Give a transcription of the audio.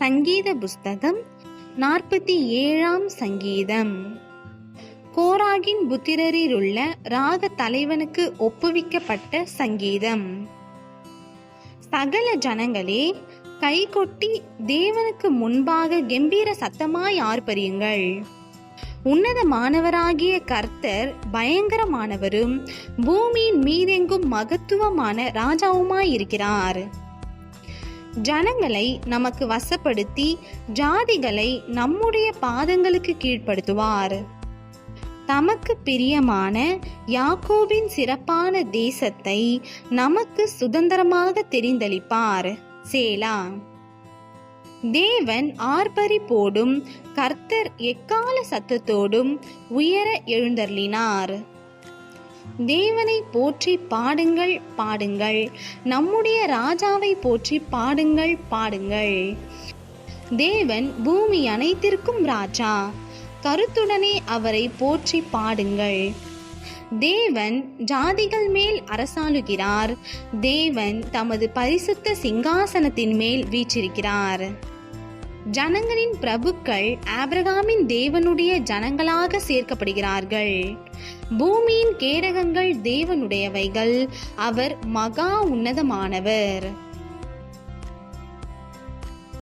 சங்கீத புஸ்தகம் 47ஆம் சங்கீதம். கோராகின் புத்திரரிலுள்ள ராக தலைவனுக்கு ஒப்புவிக்கப்பட்ட சங்கீதம். சகல ஜனங்களே, கைகொட்டி தேவனுக்கு முன்பாக கெம்பீர சத்தமாய் ஆர்ப்பரியுங்கள். உன்னதமானவராகிய கர்த்தர் பயங்கரமானவரும் பூமியின் மீதெங்கும் மகத்துவமான ராஜாவுமாயிருக்கிறார். ஜனங்களை நமக்கு வசப்படுத்தி ஜாதிகளை நம்முடைய பாதங்களுக்கு கீழ்ப்படுத்துவார். தமக்கு பிரியமான யாக்கோபின் சிறப்பான தேசத்தை நமக்கு சுதந்திரமாக தெரிந்தளிப்பார். சேலா. தேவன் ஆர்ப்பரிப்போடும் கர்த்தர் எக்கால சத்தத்தோடும் உயர எழுந்தருளினார். தேவனை போற்றி பாடுங்கள் பாடுங்கள், நம்முடைய ராஜாவை போற்றி பாடுங்கள் பாடுங்கள். தேவன் பூமி அனைத்திற்கும் ராஜா, கருத்துடனே அவரை போற்றி பாடுங்கள். தேவன் ஜாதிகள் மேல் அரசாளுகிறார். தேவன் தமது பரிசுத்த சிங்காசனத்தின் மேல் வீற்றிருக்கிறார். ஜனங்களின் பிரபுக்கள் ஆபிரகாமின் தேவனுடைய ஜனங்களாக சேர்க்கப்படுகிறார்கள். பூமியின் கேடகங்கள் தேவனுடையவைகள், அவர் மகா உன்னதமானவர்.